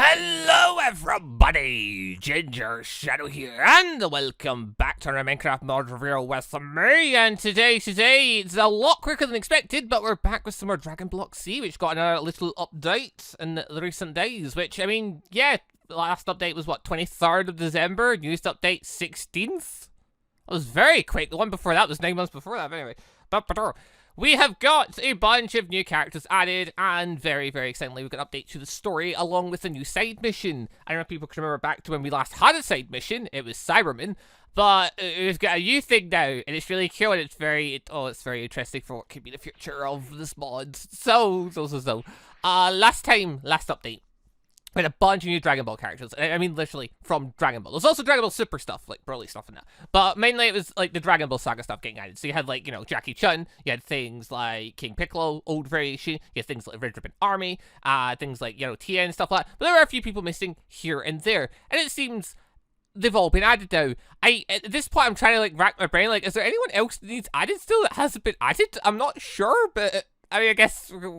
Hello everybody, Gingershadow here, and welcome back to our Minecraft mod review with me. And today it's a lot quicker than expected, but we're back with some more Dragon Block C, which got another little update in the recent days, which, I mean, yeah, the last update was, what, 23rd of December, newest update 16th? It was very quick. The one before that was 9 months before that, but anyway. We have got a bunch of new characters added, and very, very excitingly, we've got an update to the story along with a new side mission. I don't know if people can remember back to when we last had a side mission. It was Cyberman, but we've got a new thing now, and it's really cool, and it's very interesting for what could be the future of this mod. So. Last update. We had a bunch of new Dragon Ball characters. I mean, literally, from Dragon Ball. There's also Dragon Ball Super stuff, like BROLY stuff and that. But mainly it was, like, the Dragon Ball Saga stuff getting added. So you had, like, you know, Jackie Chun. You had things like King Piccolo, old variation. You had things like Red Ribbon Army. Things like, you know, Tien and stuff like that. But there were a few people missing here and there. And it seems they've all been added now. At this point, I'm trying to, like, rack my brain. Like, is there anyone else that needs added still that hasn't been added? I'm not sure, but I mean, I guess we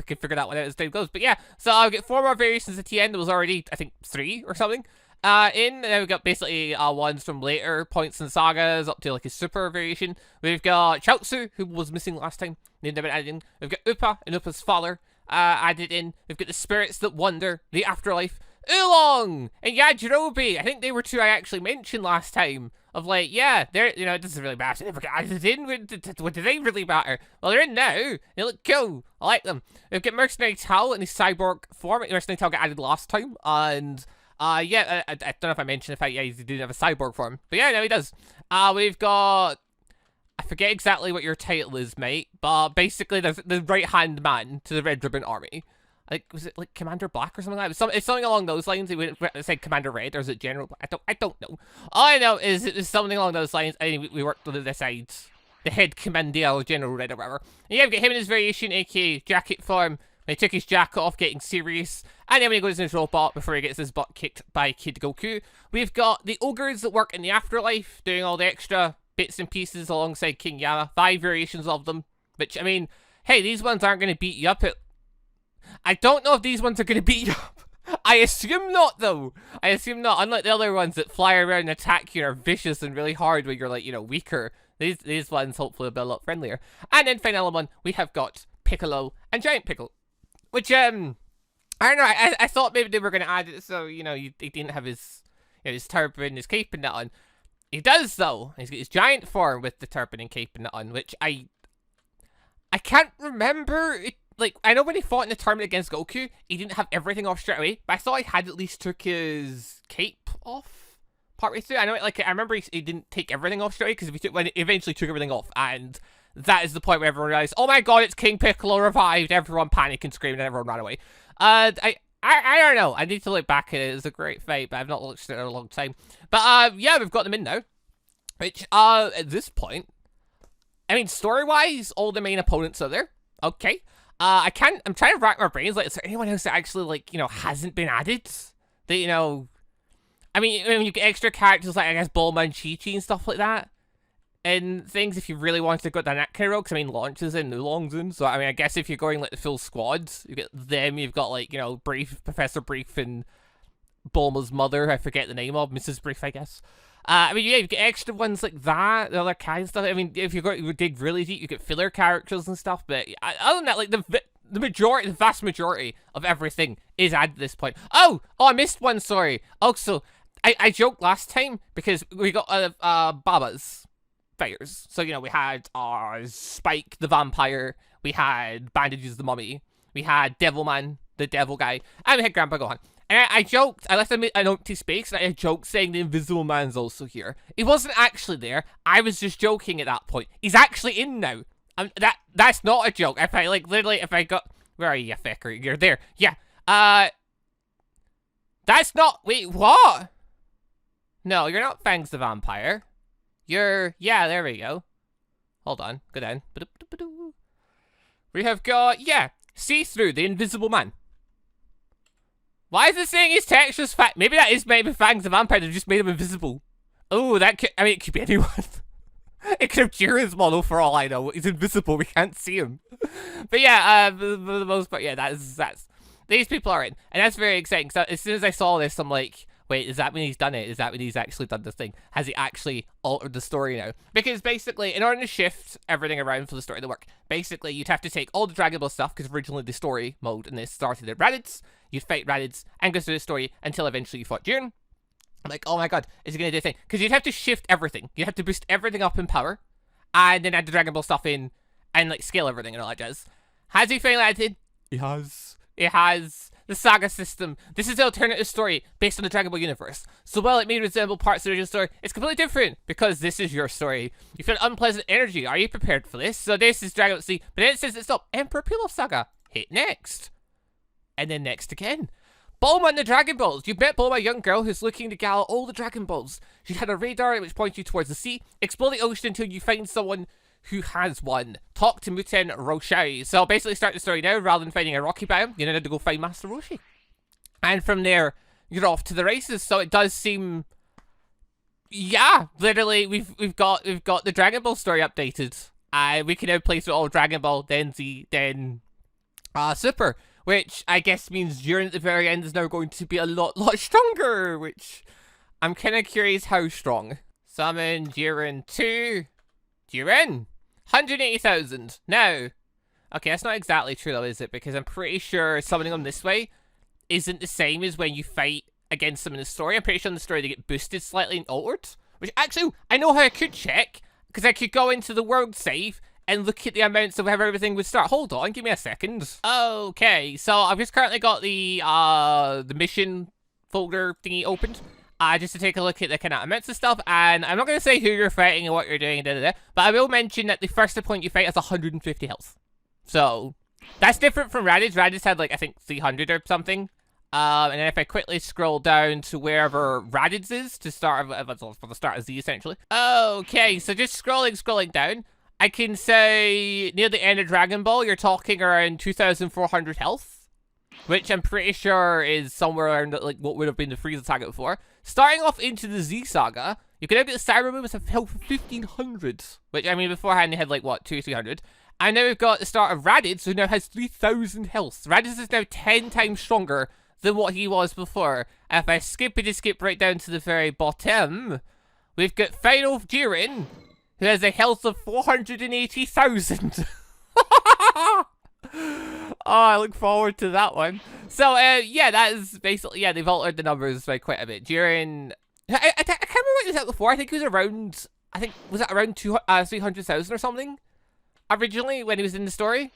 can figure that one out as time goes. But yeah, so I'll get 4 more variations at the end. There was already, I think, 3 or something and then we've got basically ones from later points in sagas up to like a super variation. We've got Chaozu, who was missing last time. They've been added in. We've got Upa and Upa's father added in. We've got the spirits that wander, the afterlife, Oolong and Yajirobe. I think they were 2 I actually mentioned last time. Of like, yeah, they're, you know, it doesn't really matter. They never got added in. What do they really matter? Well, they're in now. They look cool. I like them. We've got Mercenary Tal in his cyborg form. Mercenary Tal got added last time. And, yeah, I don't know if I mentioned the fact, yeah, he didn't have a cyborg form. But yeah, no, he does. We've got, I forget exactly what your title is, mate. But basically, there's the right-hand man to the Red Ribbon Army. Like, was it like Commander Black or something like that? It's something along those lines. It would say Commander Red, or is it General Black? I don't know. All I know is it was something along those lines. And we worked on the sides. The head commander, General Red, or whatever. And yeah, we've got him in his variation, aka jacket form. When he took his jacket off, getting serious. And then when he goes in his robot before he gets his butt kicked by Kid Goku. We've got the ogres that work in the afterlife, doing all the extra bits and pieces alongside King Yama. 5 variations of them. Which, I mean, hey, these ones aren't going to beat you up at... I don't know if these ones are going to beat you up. I assume not, though. I assume not. Unlike the other ones that fly around and attack you and are vicious and really hard when you're, like, you know, weaker. These ones hopefully will be a lot friendlier. And then final one, we have got Piccolo and Giant Piccolo. Which, I don't know. I thought maybe they were going to add it so, you know, he didn't have his, you know, his turban, his cape and that on. He does, though. He's got his giant form with the turban and cape and that on, which I can't remember it. Like, I know when he fought in the tournament against Goku, he didn't have everything off straight away, but I thought he had at least took his cape off partway through. I know, like, I remember he didn't take everything off straight away, because when he eventually took everything off, and that is the point where everyone realized, oh my god, it's King Piccolo revived, everyone panicked and screamed, and everyone ran away. I don't know, I need to look back at it. It was a great fight, but I've not looked at it in a long time. But, yeah, we've got them in now, which, at this point, I mean, story-wise, all the main opponents are there. Okay. I'm trying to rack my brains, like, is there anyone else that actually, like, you know, hasn't been added? That, you know, I mean, you get extra characters like, I guess, Bulma and Chi-Chi and stuff like that. And things, if you really wanted to go down that kind of road, because, I mean, Launch is in, Oolong's in, so, I mean, I guess if you're going, like, the full squads, you get them, you've got, like, you know, Professor Brief and Bulma's mother, I forget the name of, Mrs. Brief, I guess. I mean, yeah, you get extra ones like that, the other kind of stuff. I mean, if you dig really deep, you get filler characters and stuff. But other than that, like the vast majority of everything is added at this point. Oh, I missed one. Sorry. Also, I joked last time because we got Baba's fighters. So you know, we had Spike the vampire, we had Bandages the mummy, we had Devilman the devil guy, and we had Grandpa Gohan. And I joked, I left an empty space, and I joked saying the Invisible Man's also here. He wasn't actually there. I was just joking at that point. He's actually in now. That's not a joke. If I, like, literally, if I got... Where are you, fecker? You're there. Yeah. That's not... Wait, what? No, you're not Fangs the Vampire. You're... Yeah, there we go. Hold on. Go down. We have got... Yeah. See-Through, the Invisible Man. Why is it saying his texture's fat? Maybe that is maybe Fangs the Vampire. They've just made him invisible. Oh, that could... I mean, it could be anyone. It could have Jiren's model for all I know. He's invisible. We can't see him. But yeah, for the most part, yeah, that's These people are in. And that's very exciting. So as soon as I saw this, I'm like, wait, does that mean he's done it? Does that mean he's actually done this thing? Has he actually altered the story now? Because basically, in order to shift everything around for the story to work, basically, you'd have to take all the Dragon Ball stuff, because originally the story mode in this started at Raditz. You'd fight Raditz and go through the story until eventually you fought Jiren. I'm like, oh my god, is he going to do a thing? Because you'd have to shift everything. You'd have to boost everything up in power, and then add the Dragon Ball stuff in, and like scale everything and all that jazz. Has he finally added? He has. It has. The Saga system. This is the alternative story based on the Dragon Ball universe. So while it may resemble parts of the original story, it's completely different because this is your story. You feel unpleasant energy. Are you prepared for this? So this is Dragon Ball Z, but then it says it's not Emperor Pilaf Saga. Hit next. And then next again. Bulma and the Dragon Balls. You've met Bulma, a young girl who's looking to gather all the Dragon Balls. She had a radar which points you towards the sea. Explore the ocean until you find someone who has one. Talk to Muten Roshi. So basically start the story now rather than finding a rocky biome. You need to go find Master Roshi. And from there, you're off to the races. So it does seem, yeah, literally we've got the Dragon Ball story updated. We can now play through all Dragon Ball, then Z, then Super. Which I guess means Jiren at the very end is now going to be a lot stronger. Which I'm kind of curious how strong. Summon Jiren 2. Jiren. 180,000. Now, okay, that's not exactly true though, is it? Because I'm pretty sure summoning them this way isn't the same as when you fight against them in the story. I'm pretty sure in the story they get boosted slightly and altered. Which actually, I know how I could check, because I could go into the world save and look at the amounts of how everything would start. Hold on, give me a second. Okay, so I've just currently got the mission folder thingy opened. Just to take a look at the kind of amounts of stuff, and I'm not going to say who you're fighting and what you're doing, but I will mention that the first opponent you fight has 150 health. So, that's different from Raditz. Raditz had, like, I think 300 or something. And then if I quickly scroll down to wherever Raditz is, to start, for the start of Z, essentially. Okay, so just scrolling down, I can say near the end of Dragon Ball, you're talking around 2,400 health. Which I'm pretty sure is somewhere around like what would have been the Frieza saga before. Starting off into the Z saga, you can now get the Zaromaru with a health of 1,500. Which, I mean, beforehand they had like, what, 200-300. And now we've got the start of Raditz, who now has 3,000 health. Raditz is now 10 times stronger than what he was before. And if I skip right down to the very bottom, we've got Final Jiren, who has a health of 480,000. Oh, I look forward to that one. So, yeah, that is basically, yeah, they've altered the numbers by quite a bit. Jiren, I can't remember what it was at before. I think it was around, was it around 300,000 or something? Originally, when he was in the story.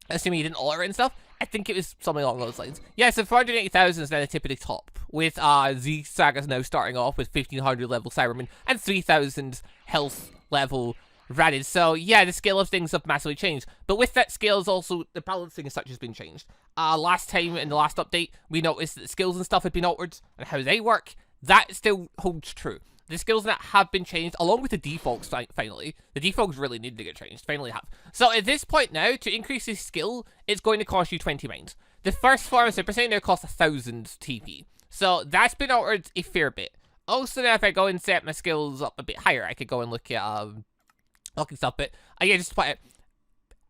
Assuming he didn't alter it and stuff. I think it was something along those lines. Yeah, so 480,000 is now the tip of the top. With Z Saga's now starting off with 1,500 level Cyberman and 3,000 health level Raditz. So yeah, the scale of things have massively changed. But with that scale is also the balancing as such has been changed. Last time in the last update, we noticed that the skills and stuff had been altered and how they work. That still holds true. The skills that have been changed, along with the defaults, finally. The defaults really need to get changed, finally have. So at this point now, to increase this skill, it's going to cost you 20 mines. The first form of Super Saiyan now costs 1,000 TP. So that's been altered a fair bit. Also now if I go and set my skills up a bit higher, I could go and look at, looking stuff, but yeah, just put it.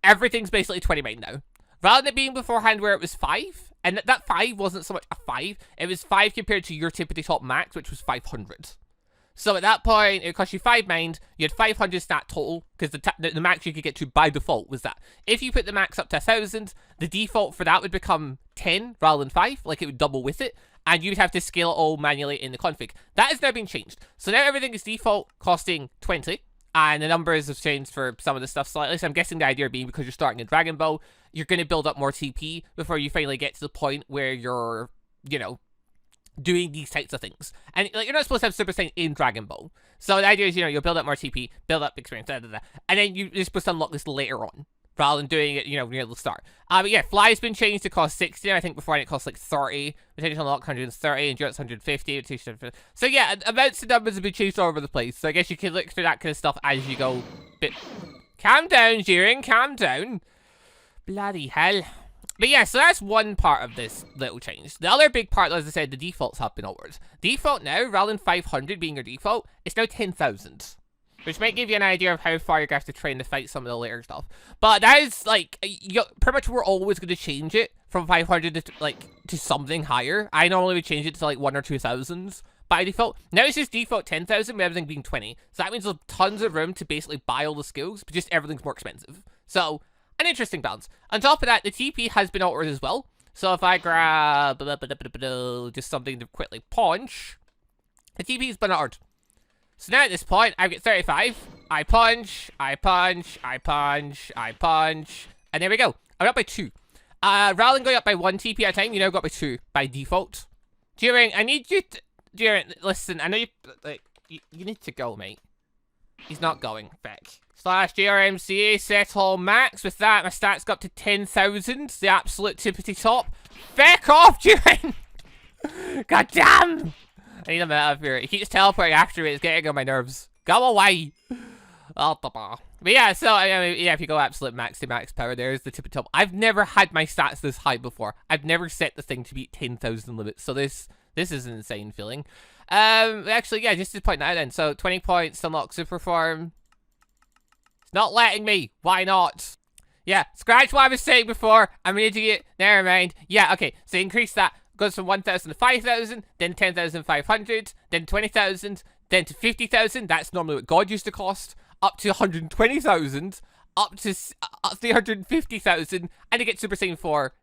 Everything's basically 20 mine now. Rather than it being beforehand where it was 5, and that 5 wasn't so much a 5, it was 5 compared to your typically top max, which was 500. So at that point, it cost you 5 mines, you had 500 stat total, because the max you could get to by default was that. If you put the max up to 1,000, the default for that would become 10 rather than 5, like it would double with it, and you'd have to scale it all manually in the config. That has now been changed. So now everything is default costing 20, and the numbers have changed for some of the stuff slightly, so I'm guessing the idea being because you're starting in Dragon Ball, you're going to build up more TP before you finally get to the point where you're, you know, doing these types of things. And like, you're not supposed to have Super Saiyan in Dragon Ball. So the idea is, you know, you'll build up more TP, build up experience, and then you're supposed to unlock this later on, rather than doing it, you know, near the start. But yeah, Fly's been changed to cost 60. I think before it cost like 30. Potential unlock 130, Endurance 150, So yeah, amounts of numbers have been changed all over the place. So I guess you can look through that kind of stuff as you go. But calm down, Jiren, calm down. Bloody hell. But yeah, so that's one part of this little change. The other big part, as I said, the defaults have been altered. Default now, rather than 500 being your default, it's now 10,000. Which might give you an idea of how far you're going to have to train to fight some of the later stuff. But that is, like, pretty much we're always going to change it from 500 to, like, to something higher. I normally would change it to, like, 1 or 2,000s by default. Now it's just default 10,000 with everything being 20. So that means there's tons of room to basically buy all the skills, but just everything's more expensive. So, an interesting balance. On top of that, the TP has been altered as well. So if I grab just something to quickly punch, the TP's been altered. So now at this point, I get 35. I punch, I punch, I punch, I punch. And there we go. I'm up by 2. Rather than going up by 1 TP at a time, you now go up by 2 by default. During, I need you to... During, listen, I know you... Like, you need to go, mate. He's not going. Back. Slash GRMCA, set all max. With that, my stats go up to 10,000. The absolute tippity top. Feck off, During! God damn! I need him out of here. He keeps teleporting after me. It's getting on my nerves. Go away. Oh, but yeah, so, I mean, yeah, if you go absolute max to max power, there's the tip of top. I've never had my stats this high before. I've never set the thing to be 10,000 limits. So this is an insane feeling. Actually, yeah, just to point that out then. So 20 points, unlock super form. It's not letting me. Why not? Yeah, scratch what I was saying before. I'm an idiot. Never mind. Yeah, okay. So increase that. Goes from 1,000 to 5,000, then 10,500, then 20,000, then to 50,000. That's normally what God used to cost. Up to 120,000, up to 350,000, and you get Super Saiyan 4.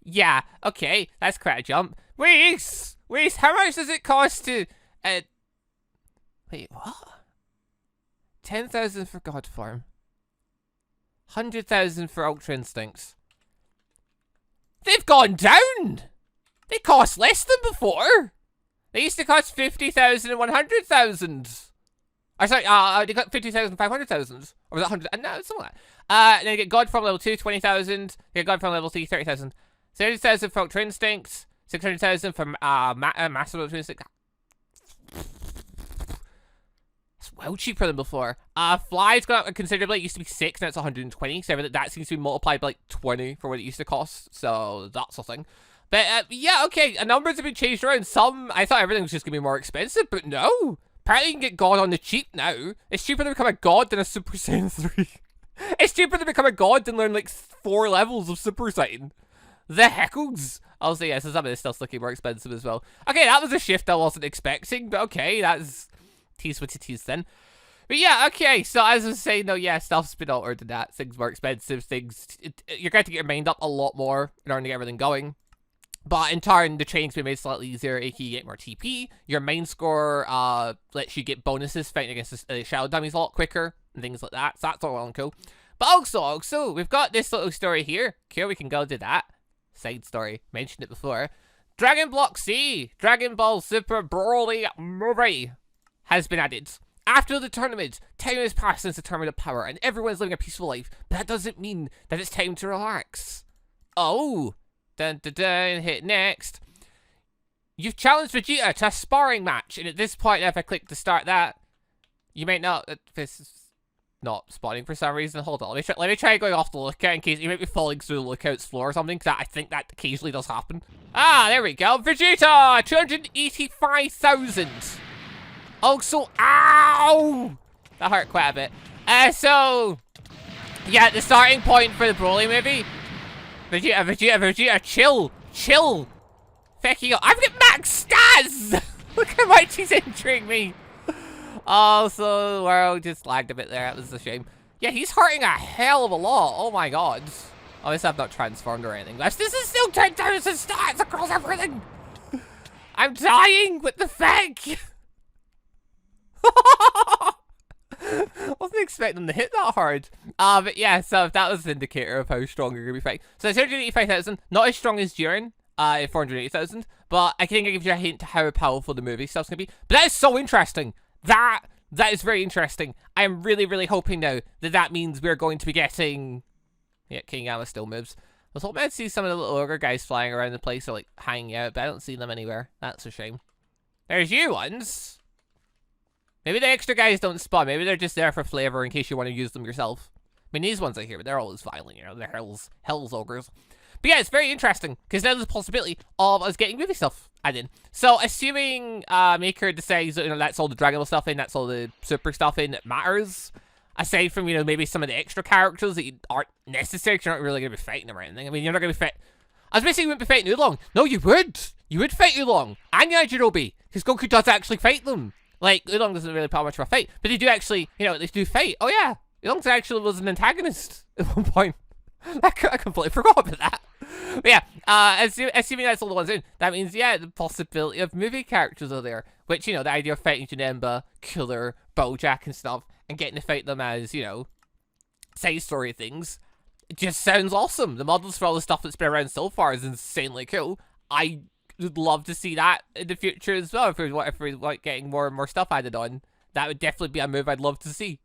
Yeah, okay, that's quite a jump. Wait, how much does it cost to... Wait, what? 10,000 for God form. 100,000 for Ultra Instincts. They've gone down! They cost less than before. They used to cost 50,000 and 100,000. Or sorry, they got 50,000, 500,000. Or was that 100? No, it's something like that. Then you get God from level 2, 20,000. You get God from level 3, 30,000. 30,000 for Ultra Instincts. 600,000 for Master Ultra Instinct. It's well cheaper than before. Fly's gone up considerably. It used to be 6, now it's 120. So that seems to be multiplied by like 20 for what it used to cost. So that's a thing. But, yeah, okay, numbers have been changed around. Some, I thought everything was just going to be more expensive, but no. Apparently you can get God on the cheap now. It's cheaper to become a God than a Super Saiyan 3. It's cheaper to become a God than learn, like, 4 levels of Super Saiyan. The heckles. I'll say, yeah, so some of this stuff's looking more expensive as well. Okay, that was a shift I wasn't expecting, but okay, that's tease what it is then. But yeah, okay, so as I was saying, no, yeah, stuff's been altered and that. Things more expensive, you're going to get your mind up a lot more in order to get everything going. But in turn, the training's been made slightly easier, aka you get more TP. Your main score lets you get bonuses fighting against the shadow dummies a lot quicker, and things like that. So that's all well and cool. But also, we've got this little story here. Here, we can go to that. Side story. Mentioned it before. Dragon Block C, Dragon Ball Super BROLY movie has been added. After the tournament, time has passed since the tournament of power, and everyone's living a peaceful life. But that doesn't mean that it's time to relax. Oh. Dun, dun, dun, hit next. You've challenged Vegeta to a sparring match, and at this point, if I click to start that, you might not. This is not spawning for some reason. Hold on, let me try going off the lookout in case you might be falling through the lookout's floor or something. Because I think that occasionally does happen. Ah, there we go. Vegeta, 285,000. Also, ow, that hurt quite a bit. So yeah, the starting point for the BROLY movie. Vegeta, chill. Fecking up. I've got max stats! Look how much he's injuring me. Also, the world just lagged a bit there. That was a shame. Yeah, he's hurting a hell of a lot. Oh my god. Oh, I've not transformed or anything. This is still 10,000 stats across everything. I'm dying. What the feck? Wasn't expecting to hit that hard. But yeah, so that was an indicator of how strong you're going to be fighting. So it's 285,000, not as strong as Jiren, at 480,000, but I think I give you a hint to how powerful the movie stuff's going to be. But that is so interesting. That is very interesting. I am really, really hoping now that means we're going to be getting... Yeah, King Gamma still moves. I was hoping I'd see some of the little ogre guys flying around the place or like hanging out, but I don't see them anywhere. That's a shame. There's you ones. Maybe the extra guys don't spawn. Maybe they're just there for flavor in case you want to use them yourself. I mean, these ones are here, but they're always violent, you know. They're hell's ogres. But yeah, it's very interesting, because now there's a possibility of us getting movie stuff added in. So, assuming Maker decides that, that's all the Dragon Ball stuff in, that's all the Super stuff in that matters, aside from, maybe some of the extra characters that aren't necessary, because you're not really going to be fighting them or anything. I mean, you're not going to be I was basically you wouldn't be fighting Oolong. No, you would. You would fight Oolong and Yajirobe, because Goku does actually fight them. Like, Oolong doesn't really put up much of a fight, but they do actually, they do fight. Oh yeah, Oolong actually was an antagonist at one point. I completely forgot about that. But yeah, assuming that's all the ones in, that means, yeah, the possibility of movie characters are there. Which, the idea of fighting Janemba, Killer, Bojack and stuff, and getting to fight them as, side story things, it just sounds awesome. The models for all the stuff that's been around so far is insanely cool. I would love to see that in the future as well. If we're like getting more and more stuff added on, that would definitely be a move I'd love to see.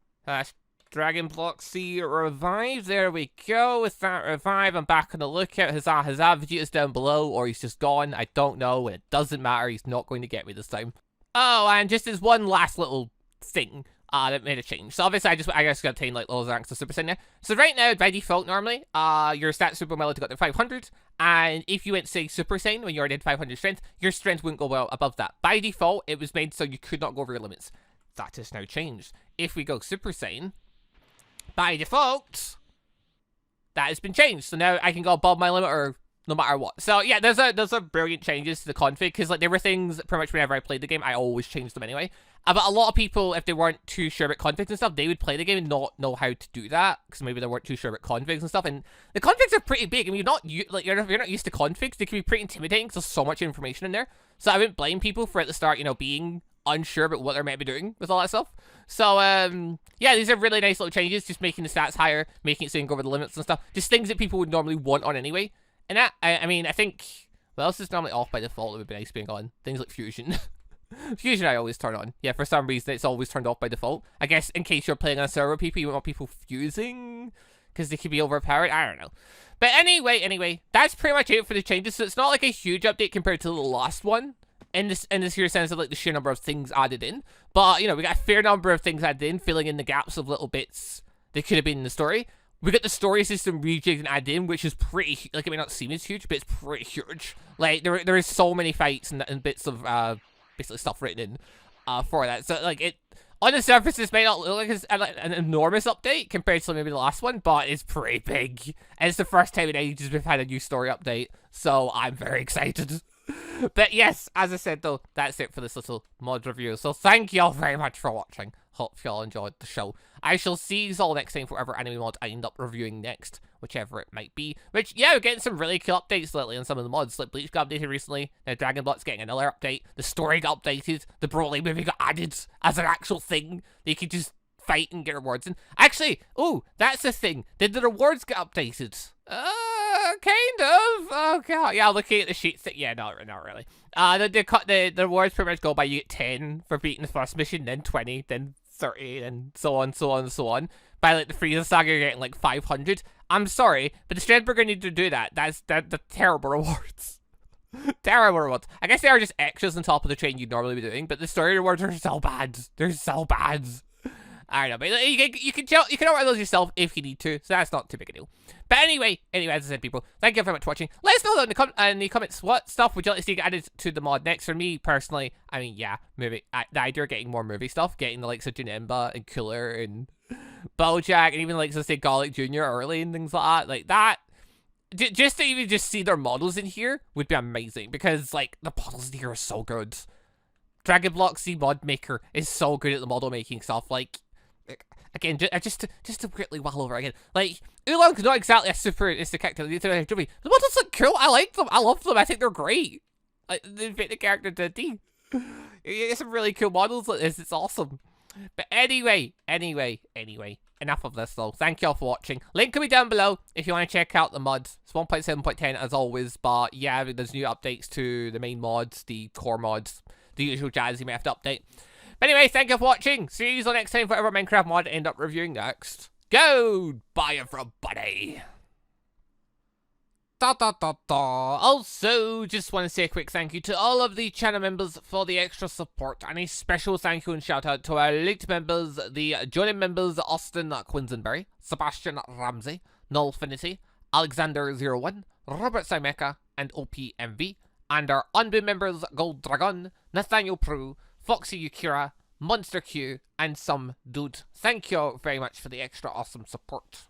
Dragon Block C revived. There we go. With that revive, I'm back on the lookout. Huzzah, huzzah. Vegeta's down below, or he's just gone. I don't know, and it doesn't matter. He's not going to get me this time. Oh, and just as one last little thing that made a change. So obviously, I just got to obtain like those ranks of Super Saiyan. So right now, by default, normally, your stats super melody got to 500, and if you went say Super Saiyan when you already had 500 strength, your strength wouldn't go well above that. By default, it was made so you could not go over your limits. That has now changed. If we go Super Saiyan, by default, that has been changed. So now I can go above my limit or no matter what. So yeah, those are brilliant changes to the config, because like there were things pretty much whenever I played the game, I always changed them anyway. But a lot of people, if they weren't too sure about configs and stuff, they would play the game and not know how to do that, because maybe they weren't too sure about configs and stuff. And the configs are pretty big. I mean, you're not used to configs, they can be pretty intimidating because there's so much information in there. So I wouldn't blame people for at the start, being unsure about what they're meant to be doing with all that stuff. So yeah, these are really nice little changes, just making the stats higher, making it so you can go over the limits and stuff, just things that people would normally want on anyway. And that, I mean, I think, what else is normally off by default? It would be nice being on things like Fusion. Fusion I always turn on. Yeah, for some reason it's always turned off by default. I guess in case you're playing on a server with people, you want people fusing, because they could be overpowered. I don't know. But anyway, that's pretty much it for the changes. So it's not like a huge update compared to the last one, in this here sense of like the sheer number of things added in. But, we got a fair number of things added in, filling in the gaps of little bits that could have been in the story. We got the story system rejigged and added in, which is pretty, like, it may not seem as huge, but it's pretty huge. Like, there is so many fights and bits of, basically stuff written in, for that. So, like, it, on the surface, this may not look like it's an enormous update compared to maybe the last one, but it's pretty big. And it's the first time in ages we've had a new story update, so I'm very excited. But yes, as I said though, that's it for this little mod review. So thank you all very much for watching. Hope you all enjoyed the show. I shall see you all next time for whatever anime mod I end up reviewing next, whichever it might be. Which, yeah, we're getting some really cool updates lately on some of the mods. Like Bleach got updated recently, now Dragon Block's getting another update, the story got updated, the BROLY movie got added as an actual thing that you could just fight and get rewards. And actually, oh, that's the thing. Did the rewards get updated? Kind of. Oh god. Yeah, looking at the sheets. Yeah, not really. The rewards pretty much go by you get 10 for beating the first mission, then 20, then 30, and so on, so on, and so on. By like the Frieza Saga, you're getting like 500. I'm sorry, but the Strandberger need to do that. That's the terrible rewards. Terrible rewards. I guess they are just extras on top of the train you'd normally be doing, but the story rewards are so bad. They're so bad. I don't know, but you can order those yourself if you need to, so that's not too big a deal. But anyway, as I said, people, thank you very much for watching. Let us know in the comments what stuff would you like to see added to the mod next. For me personally, I mean, yeah, the idea of getting more movie stuff, getting the likes of Janemba and Cooler and Bojack, and even like, so say Garlic Jr. early and things like that, just to even just see their models in here would be amazing, because like the models in here are so good. Dragon Block C mod maker is so good at the model making stuff. Like, again, just to quickly well over again, like, Oolong's not exactly a super instant character. The models look cool. I like them. I love them. I think they're great. Like, they fit the character to a T. It's some really cool models like this. It's awesome. But anyway, enough of this though. Thank you all for watching. Link will be down below if you want to check out the mods. It's 1.7.10 as always, but yeah, there's new updates to the main mods, the core mods, the usual jazz you may have to update. But anyway, thank you for watching. See you all next time for whatever Minecraft mod I end up reviewing next. Goodbye, everybody. Also, just want to say a quick thank you to all of the channel members for the extra support, and a special thank you and shout out to our elite members, the joining members Austin Quinsonberry, Sebastian Ramsey, Nullfinity, Alexander01, Robert Simeka, and OPMV, and our ANBU members GoldDragon, Nathaniel Prue, Foxy Yukira, MonsterQ, and some dude. Thank you very much for the extra awesome support.